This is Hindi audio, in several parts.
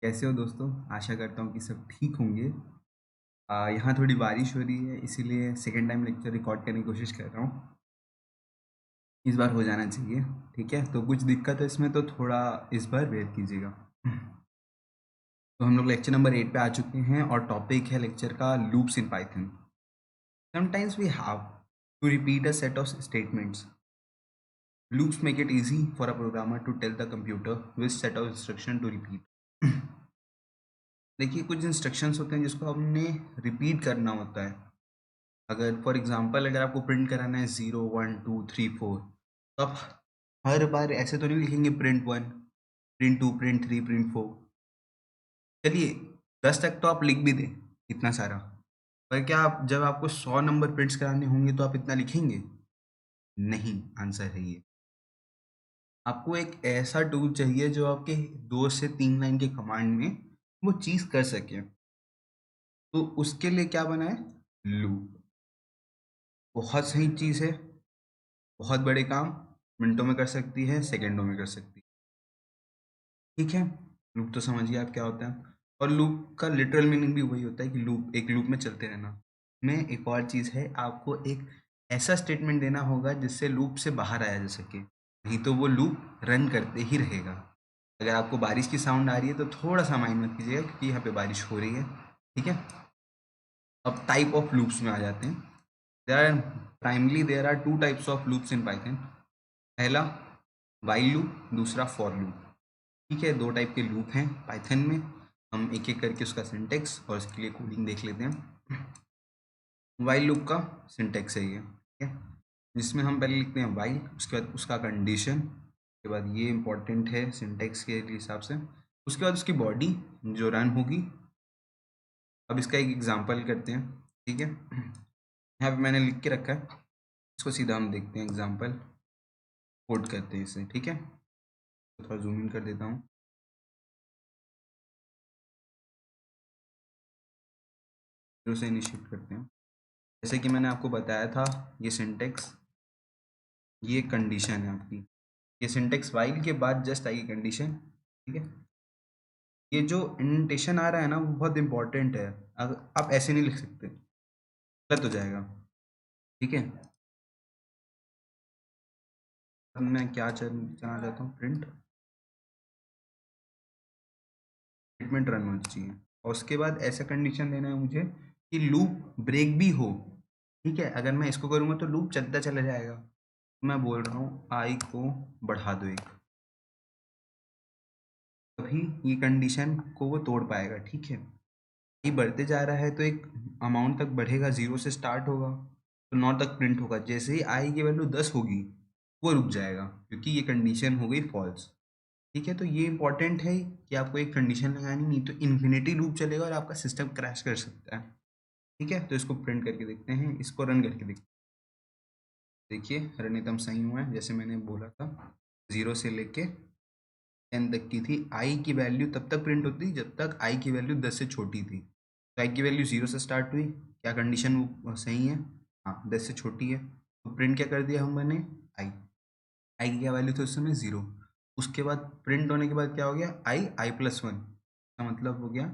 कैसे हो दोस्तों? आशा करता हूँ कि सब ठीक होंगे। यहाँ थोड़ी बारिश हो रही है इसीलिए सेकंड टाइम लेक्चर रिकॉर्ड करने की कोशिश कर रहा हूँ। इस बार हो जाना चाहिए, ठीक है? तो कुछ दिक्कत है इसमें तो थोड़ा इस बार बेयर कीजिएगा। तो हम लोग लेक्चर नंबर 8 पे आ चुके हैं और टॉपिक है लेक्चर का loops in Python. Sometimes we have to repeat a set of statements. Loops make it easy for a programmer to tell the computer which set of instruction to repeat. देखिए कुछ इंस्ट्रक्शंस होते हैं जिसको हमने रिपीट करना होता है। अगर फॉर एग्जांपल अगर आपको प्रिंट कराना है 0 1 2 3 4 तो आप हर बार ऐसे तो नहीं लिखेंगे प्रिंट 1 प्रिंट 2 प्रिंट 3 प्रिंट 4। चलिए 10 तक तो आप लिख भी दें इतना सारा, पर क्या आप जब आपको 100 नंबर प्रिंट्स कराने होंगे तो आप इतना लिखेंगे? नहीं, आंसर है ये। आपको एक ऐसा टूल चाहिए जो आपके 2 से 3 लाइन के कमांड में वो चीज़ कर सके। तो उसके लिए क्या बना है? लूप। बहुत सही चीज़ है, बहुत बड़े काम मिनटों में कर सकती है, सेकंडों में कर सकती है। ठीक है? लूप तो समझिए आप क्या होता है। और लूप का लिटरल मीनिंग भी वही होता है कि लूप एक लूप में चलते रहना। में एक और चीज़ है, आपको एक ऐसा स्टेटमेंट देना होगा जिससे लूप से बाहर आया जा सके, नहीं तो वो लूप रन करते ही रहेगा। अगर आपको बारिश की साउंड आ रही है तो थोड़ा-सा माइंड मत कीजिएगा क्योंकि यहाँ पे बारिश हो रही है, ठीक है? अब टाइप ऑफ लूप्स में आ जाते हैं। There are 2 types of loops in Python. पहला व्हाइल लूप, दूसरा फॉर लूप। ठीक है, 2 टाइप के लूप हैं पाइथन में। हम एक-एक करके उसका सिंटैक्स और उसके लिए कोडिंग देख लेते हैं। व्हाइल लूप का सिंटैक्स है ये, ठीक है? जिसमें हम पहले लिखते हैं व्हाइल, उसके बाद उसका कंडीशन, उसके बाद ये इम्पोर्टेंट है सिंटैक्स के हिसाब से, उसके बाद उसकी बॉडी जो रन होगी। अब इसका एक एग्जांपल करते हैं, ठीक है? यहाँ पे मैंने लिख के रखा है, इसको सीधा हम देखते हैं एग्जांपल, कोड करते हैं इसे, ठीक है? तो थोड़ा ज़ूम इन कर देता हूँ। फिर उसे इनिशिएट करते हैं। जैसे कि मैंने आपको बताया था, ये सिंटैक्स, ये कंडीशन है आपकी। ये सिंटैक्स व्हाइल के बाद जस्ट आएगी कंडीशन, ठीक है? ये जो इंडेंटेशन आ रहा है ना, वो बहुत इंपॉर्टेंट है। अगर आप ऐसे नहीं लिख सकते, गलत हो जाएगा, ठीक है? अब मैं क्या चलना चाहता हूँ, प्रिंट स्टेटमेंट रन होनी चाहिए और उसके बाद ऐसा कंडीशन देना है मुझे कि लूप ब्रेक भी हो, ठीक है? अगर मैं इसको करूँगा तो लूप चलता चला जाएगा। मैं बोल रहा हूँ आई को बढ़ा दो एक, तभी ये कंडीशन को वो तोड़ पाएगा, ठीक है? ये बढ़ते जा रहा है तो एक अमाउंट तक बढ़ेगा, 0 से स्टार्ट होगा तो 9 तक प्रिंट होगा। जैसे ही आई की वैल्यू 10 होगी वो रुक जाएगा क्योंकि ये कंडीशन हो गई फॉल्स, ठीक है? तो ये इंपॉर्टेंट है कि आपको एक कंडीशन लगानी, नहीं तो इन्फिनिटी लूप चलेगा और आपका सिस्टम क्रैश कर सकता है, ठीक है? तो इसको प्रिंट करके देखते हैं, इसको रन करके देखते हैं। देखिए रन एकदम सही हुआ है जैसे मैंने बोला था। 0 से लेके 10 तक की थी। आई की वैल्यू तब तक प्रिंट होती जब तक आई की वैल्यू 10 से छोटी थी। तो आई की वैल्यू 0 से स्टार्ट हुई, क्या कंडीशन वो सही है? हाँ, 10 से छोटी है। तो प्रिंट क्या कर दिया हमने? आई। आई की क्या वैल्यू थी उस समय? 0। उसके बाद प्रिंट होने के बाद क्या हो गया? आई प्लस वन का मतलब हो गया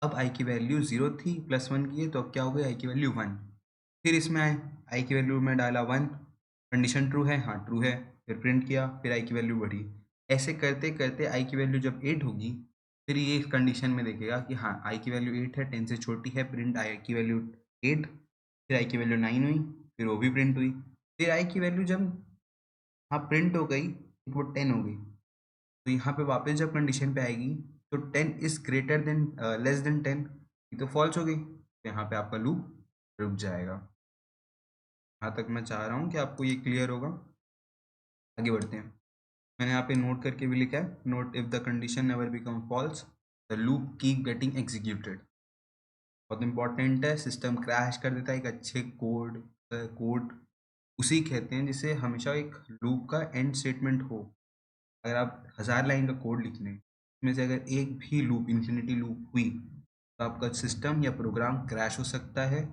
अब आई की वैल्यू 0 थी, प्लस 1 की है तो अब क्या हो गई? आई की वैल्यू 1। फिर इसमें आए, आई की वैल्यू में डाला 1, कंडीशन ट्रू है, हाँ ट्रू है, फिर प्रिंट किया, फिर आई की वैल्यू बढ़ी। ऐसे करते करते आई की वैल्यू जब 8 होगी, फिर ये इस कंडीशन में देखेगा कि हाँ आई की वैल्यू 8 है, 10 से छोटी है, प्रिंट आई की वैल्यू 8। फिर आई की वैल्यू 9 हुई, फिर वो भी प्रिंट हुई। फिर आई की वैल्यू जब हाँ प्रिंट हो गई तो वो 10 हो गई। तो यहाँ पे वापस जब कंडीशन पे आएगी तो 10 is greater than less than 10, ये तो फॉल्स हो गई, तो यहाँ पे आपका लूप रुक जाएगा। यहाँ तक मैं चाह रहा हूँ कि आपको ये क्लियर होगा। आगे बढ़ते हैं। मैंने यहाँ पे नोट करके भी लिखा है, note if the condition never become false the loop keep getting executed. बहुत इंपॉर्टेंट है, सिस्टम क्रैश कर देता है एक अच्छे कोड उसी कहते हैं जिसे हमेशा एक लूप का एंड स्टेटमेंट हो। अगर आप 1000 लाइन का कोड लिख लें, उसमें से अगर एक भी लूप इन्फिनिटी लूप हुई तो आपका सिस्टम या प्रोग्राम क्रैश हो सकता है,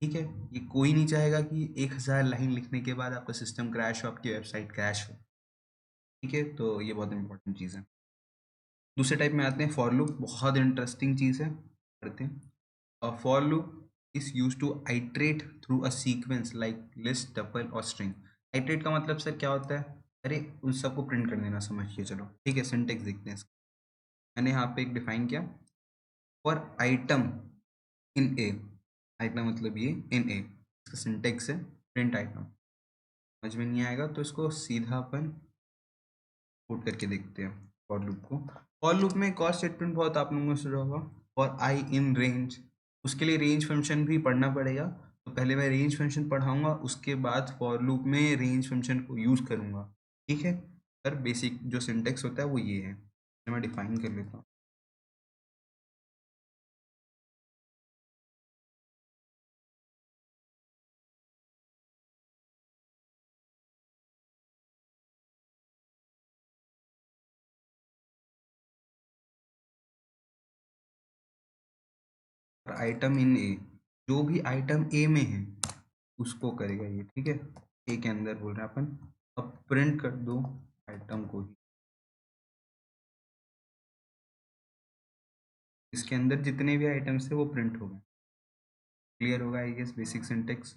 ठीक है? ये कोई नहीं चाहेगा कि 1000 लाइन लिखने के बाद आपका सिस्टम क्रैश हो, आपकी वेबसाइट क्रैश हो, ठीक है? तो ये बहुत इंपॉर्टेंट चीज़ है। दूसरे टाइप में आते हैं फॉर लूप, बहुत इंटरेस्टिंग चीज़ है, पढ़ते हैं। For loop is used to iterate through a sequence like list, tuple और string। iterate का मतलब सर क्या होता है? अरे उन सबको प्रिंट कर देना, समझिए। चलो ठीक है, सिंटेक्स देखते हैं इसका। मैंने यहाँ पे एक डिफाइन किया, for item in A. Item मतलब ये इन ए, इसका सिंटेक्स है प्रिंट आइटम। समझ में नहीं आएगा तो इसको सीधा अपन कोड करके देखते हैं फॉर लूप को। फॉर लूप में एक और स्टेटमेंट बहुत आप लोगों ने सुना होगा, फॉर आई इन रेंज। उसके लिए रेंज फंक्शन भी पढ़ना पड़ेगा, तो पहले मैं रेंज फंक्शन पढ़ाऊंगा, उसके बाद फॉर लूप में रेंज फंक्शन को यूज़ करूंगा। ठीक है सर, बेसिक जो सिंटेक्स होता है वो ये है, मैं डिफाइन कर लेता हूँ। आइटम इन ए, जो भी आइटम ए में है उसको करेगा ये। ठीक है, ए के अंदर बोल रहे हैं अपन, अब प्रिंट कर दो आइटम को ही। इसके अंदर जितने भी आइटम्स थे वो प्रिंट हो गए। क्लियर होगा I guess basic syntax.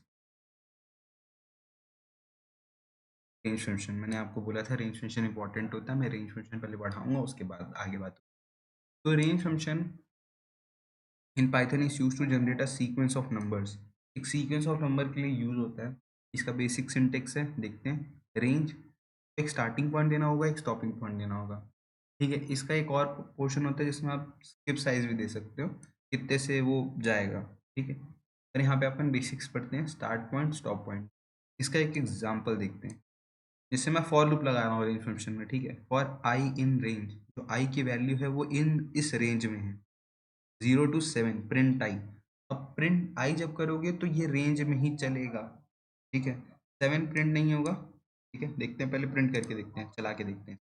Range function मैंने आपको बोला था, रेंज फंक्शन इंपॉर्टेंट होता है, मैं रेंज फंक्शन पहले बढ़ाऊंगा उसके बाद आगे बात। तो range function in Python is use to generate a sequence of numbers. एक सीक्वेंस ऑफ नंबर के लिए यूज होता है। इसका बेसिक सिंटेक्स है, देखते हैं। रेंज, एक स्टार्टिंग पॉइंट देना होगा, एक स्टॉपिंग पॉइंट देना होगा। ठीक है, इसका एक और पोर्शन होता है जिसमें आप स्किप साइज भी दे सकते हो, कितने से वो जाएगा। ठीक है, और यहाँ पे अपन बेसिक्स पढ़ते हैं, स्टार्ट पॉइंट, स्टॉप पॉइंट। इसका एक एग्जांपल देखते हैं, जिससे मैं फॉर लूप लगा रहा हूँ रेंज फंक्शन में। ठीक है, फॉर आई इन रेंज, जो आई की वैल्यू है वो इन इस रेंज में है, 0 to 7 प्रिंट आई। अब प्रिंट आई जब करोगे तो ये रेंज में ही चलेगा। ठीक है, 7 प्रिंट नहीं होगा। ठीक है, देखते हैं, पहले प्रिंट करके देखते हैं, चला के देखते हैं।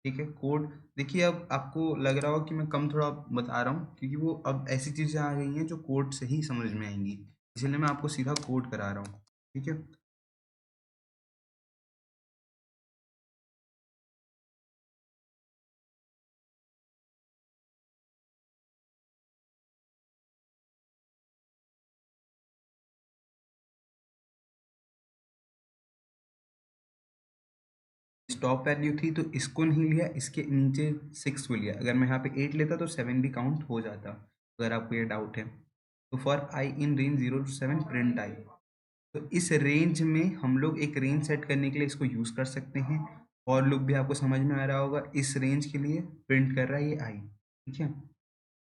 ठीक है, कोड देखिए, अब आपको लग रहा होगा कि मैं कम थोड़ा बता रहा हूँ, क्योंकि वो अब ऐसी चीज़ें आ गई हैं जो कोड से ही समझ में आएंगी, इसलिए मैं आपको सीधा कोड करा रहा हूँ। ठीक है, स्टॉप वैल्यू थी तो इसको नहीं लिया, इसके नीचे 6 को लिया। अगर मैं यहाँ पे 8 लेता तो 7 भी काउंट हो जाता, अगर आपको ये डाउट है। तो for I in range 0 to 7 print I. तो इस रेंज में हम लोग एक रेंज सेट करने के लिए इसको यूज़ कर सकते हैं। और लूप भी आपको समझ में आ रहा होगा, इस रेंज के लिए प्रिंट कर रहा है ये आई। ठीक है,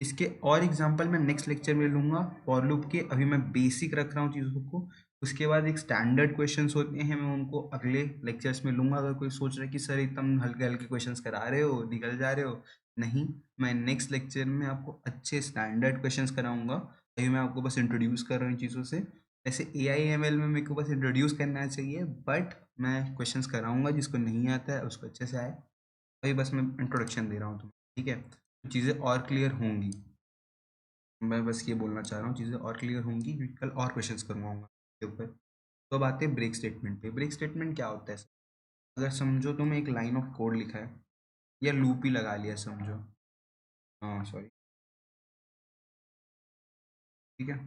इसके और एग्जांपल मैं नेक्स्ट लेक्चर में लूँगा फॉर लूप के, अभी मैं बेसिक रख रहा हूँ चीज़ों को। उसके बाद एक स्टैंडर्ड क्वेश्चंस होते हैं, मैं उनको अगले लेक्चर्स में लूँगा। अगर कोई सोच रहा है कि सर एकदम हल्के हल्के क्वेश्चंस करा रहे हो, निकल जा रहे हो, नहीं, मैं नेक्स्ट लेक्चर में आपको अच्छे स्टैंडर्ड क्वेश्चंस कराऊंगा। अभी मैं आपको बस इंट्रोड्यूस कर रहा हूँ इन चीज़ों से। ऐसे AI ML में मेरे को बस इंट्रोड्यूस करना चाहिए, बट मैं क्वेश्चंस कराऊंगा, जिसको नहीं आता है उसको अच्छे से आए। अभी बस मैं इंट्रोडक्शन दे रहा हूँ तुम्हें। ठीक है, तो चीज़ें और क्लियर होंगी। मैं बस ये बोलना चाह रहा हूँ, चीज़ें और क्लियर होंगी क्योंकि कल और क्वेश्चंस करूँगा इसके ऊपर। तो अब आते हैं ब्रेक स्टेटमेंट पे। ब्रेक स्टेटमेंट क्या होता है? अगर समझो तुमने एक लाइन ऑफ कोड लिखा है, या लूप ही लगा लिया समझो, हाँ सॉरी, ठीक है,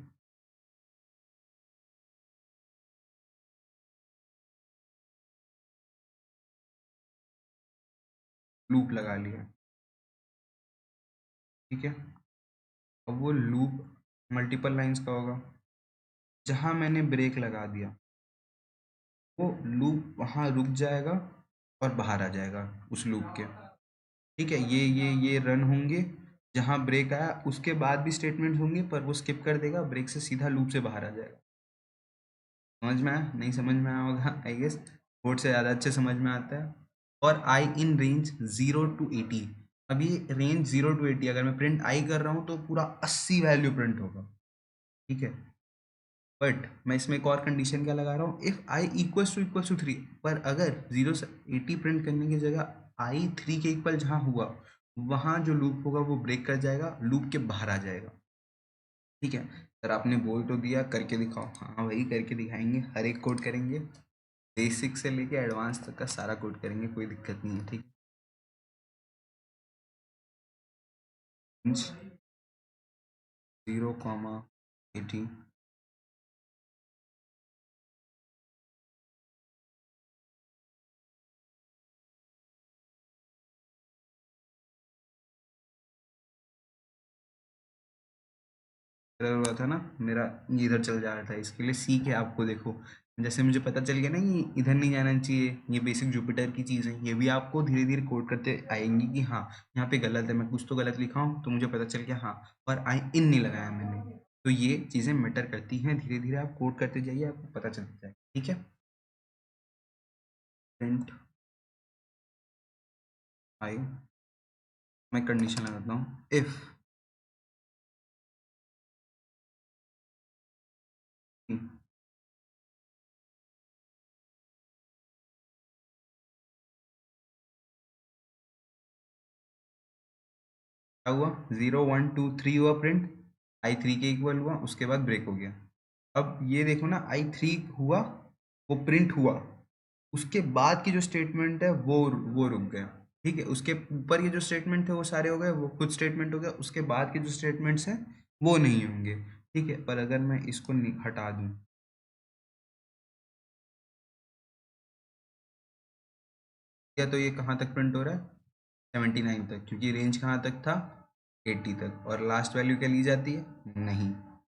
लूप लगा लिया। ठीक है, अब वो लूप मल्टीपल लाइंस का होगा। जहाँ मैंने ब्रेक लगा दिया वो लूप वहाँ रुक जाएगा और बाहर आ जाएगा उस लूप के। ठीक है, ये रन होंगे, जहाँ ब्रेक आया उसके बाद भी स्टेटमेंट होंगे, पर वो स्किप कर देगा, ब्रेक से सीधा लूप से बाहर आ जाएगा। समझ में आया? नहीं समझ में आया होगा आई गेस, कोड से ज़्यादा अच्छे समझ में आता है। और आई इन रेंज 0 to 80। अब ये रेंज 0 to 80, अगर मैं प्रिंट आई कर रहा हूँ तो पूरा 80 वैल्यू प्रिंट होगा। ठीक है, बट मैं इसमें एक और कंडीशन क्या लगा रहा हूँ, इफ आई इक्वल्स टू 3। पर अगर 0 से 80 प्रिंट करने की जगह आई 3 के इक्वल जहाँ हुआ, वहाँ जो लूप होगा वो ब्रेक कर जाएगा, लूप के बाहर आ जाएगा। ठीक है सर, आपने बोल तो दिया, करके दिखाओ। हाँ वही करके दिखाएंगे, हर एक कोड करेंगे, बेसिक से लेके एडवांस तक का सारा कोड करेंगे, कोई दिक्कत नहीं है। ठीक। 0, 80। एरर हुआ था ना मेरा, ये इधर चल जा रहा था, इसके लिए सीख है आपको। देखो जैसे मुझे पता चल गया ना ये इधर नहीं जाना चाहिए, ये बेसिक जुपिटर की चीज़ है, ये भी आपको धीरे धीरे कोड करते आएंगी कि हाँ यहाँ पे गलत है, मैं कुछ तो गलत लिखा हूँ तो मुझे पता चल गया हाँ, और आई इन नहीं लगाया मैंने। तो ये चीज़ें मैटर करती हैं, धीरे धीरे आप कोड करते जाइए, आपको पता चलता जाए। ठीक है, प्रिंट आई, मैं कंडीशन लगाता हूँ इफ क्या हुआ, 0, 1, 2, 3 हुआ प्रिंट, I3 के इक्वल हुआ, उसके बाद ब्रेक हो गया। अब ये देखो ना, I3 हुआ, वो प्रिंट हुआ, उसके बाद की जो स्टेटमेंट है वो रुक गया। ठीक है, उसके ऊपर ये जो स्टेटमेंट थे वो सारे हो गए, वो खुद स्टेटमेंट हो गया, उसके बाद के जो स्टेटमेंट्स हैं वो नहीं होंगे। ठीक है, पर अगर मैं इसको हटा दूं, या तो ये कहाँ तक प्रिंट हो रहा है, 79 तक, क्योंकि रेंज कहाँ तक था, 80 तक, और लास्ट वैल्यू क्या ली जाती है, नहीं।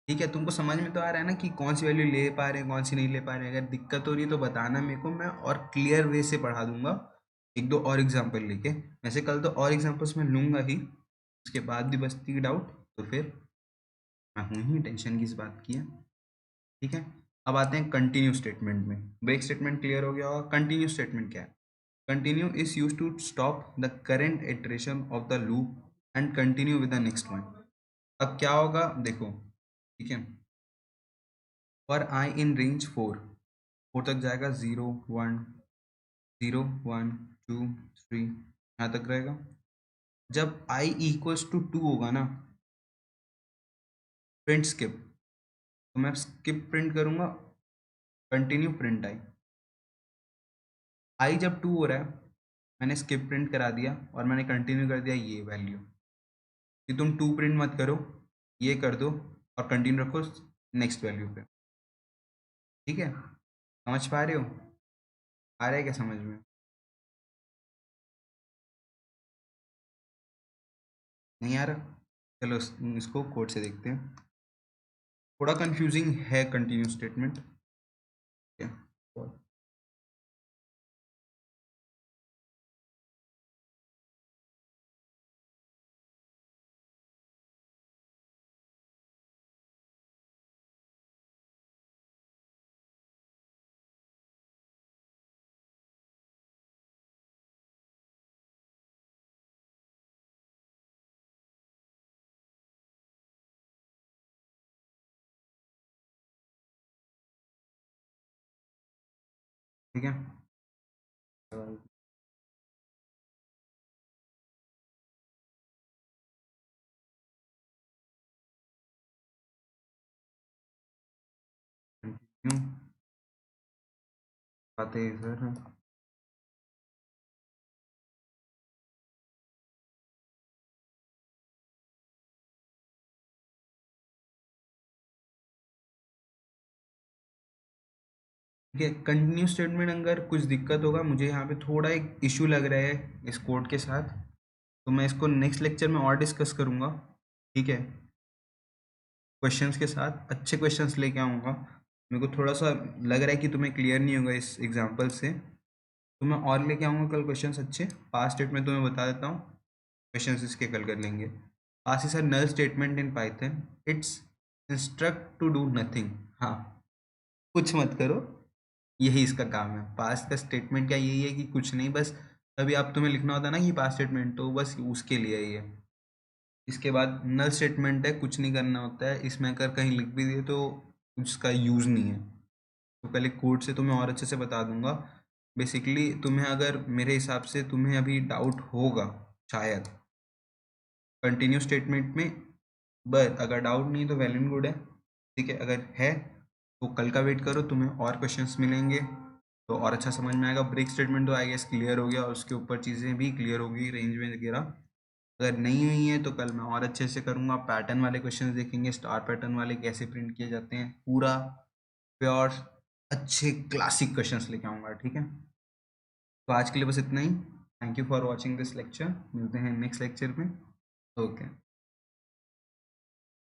ठीक है, तुमको समझ में तो आ रहा है ना कि कौन सी वैल्यू ले पा रहे हैं कौन सी नहीं ले पा रहे हैं। अगर दिक्कत हो रही है तो बताना मेरे को, मैं और क्लियर वे से पढ़ा दूंगा, एक दो और एग्जांपल लेके। वैसे कल तो और एग्जांपल्स मैं लूंगा ही, उसके बाद भी बचती डाउट तो फिर मैं हूँ ही, टेंशन किस बात की है। ठीक है, अब आते हैं कंटिन्यू स्टेटमेंट में। ब्रेक स्टेटमेंट क्लियर हो गया होगा, कंटिन्यू स्टेटमेंट क्या है। Continue is used to stop the current iteration of the loop and continue with the next one। अब क्या होगा देखो, ठीक है, for I in range 4 तक जाएगा, 0, 1, 0, 1, 2, 3 यहाँ तक रहेगा। जब I इक्वल्स टू 2 होगा ना, प्रिंट स्किप, तो मैं स्किप प्रिंट करूंगा, कंटिन्यू प्रिंट आई जब 2 हो रहा है, मैंने स्किप प्रिंट करा दिया और मैंने कंटिन्यू कर दिया ये वैल्यू, कि तुम 2 प्रिंट मत करो, ये कर दो और कंटिन्यू रखो नेक्स्ट वैल्यू पे। ठीक है, समझ पा रहे हो, आ रहा है क्या समझ में, नहीं आ रहा, चलो इसको कोड से देखते हैं। थोड़ा कंफ्यूजिंग है कंटिन्यू स्टेटमेंट। ठीक है, ठीक है, कंटिन्यू आते हैं सर। ठीक है, कंटिन्यू स्टेटमेंट अगर कुछ दिक्कत होगा, मुझे यहाँ पे थोड़ा एक इशू लग रहा है इस कोड के साथ, तो मैं इसको नेक्स्ट लेक्चर में और डिस्कस करूँगा। ठीक है, क्वेश्चंस के साथ अच्छे क्वेश्चंस लेके आऊँगा। मेरे को थोड़ा सा लग रहा है कि तुम्हें क्लियर नहीं होगा इस एग्जांपल से, तो मैं और लेके आऊँगा कल क्वेश्चंस अच्छे। पास्ट स्टेटमेंट तुम्हें बता देता हूँ, क्वेश्चंस इसके कल कर लेंगे। Pass is a null statement in Python, it's instruct to do nothing. हाँ, कुछ मत करो, यही इसका काम है। पास्ट का स्टेटमेंट क्या यही है कि कुछ नहीं, बस अभी आप तुम्हें लिखना होता है ना कि पास्ट स्टेटमेंट, तो बस उसके लिए ही है। इसके बाद नल स्टेटमेंट है, कुछ नहीं करना होता है इसमें, अगर कहीं लिख भी दिए तो उसका यूज़ नहीं है। तो पहले कोड से तुम्हें और अच्छे से बता दूंगा। बेसिकली तुम्हें, अगर मेरे हिसाब से तुम्हें अभी डाउट होगा शायद कंटिन्यू स्टेटमेंट में, बट अगर डाउट नहीं तो वेल एंड गुड है। ठीक है, अगर है तो कल का वेट करो, तुम्हें और क्वेश्चंस मिलेंगे तो और अच्छा समझ में आएगा। ब्रेक स्टेटमेंट तो आई गेस क्लियर हो गया, और उसके ऊपर चीज़ें भी क्लियर होगी, रेंज में वगैरह। अगर नहीं हुई है तो कल मैं और अच्छे से करूँगा, पैटर्न वाले क्वेश्चंस देखेंगे, स्टार पैटर्न वाले कैसे प्रिंट किए जाते हैं, पूरा प्योर अच्छे क्लासिक क्वेश्चंस लेके आऊँगा, ठीक है। तो आज के लिए बस इतना ही। Thank you for watching this lecture, मिलते हैं नेक्स्ट लेक्चर में। ओके।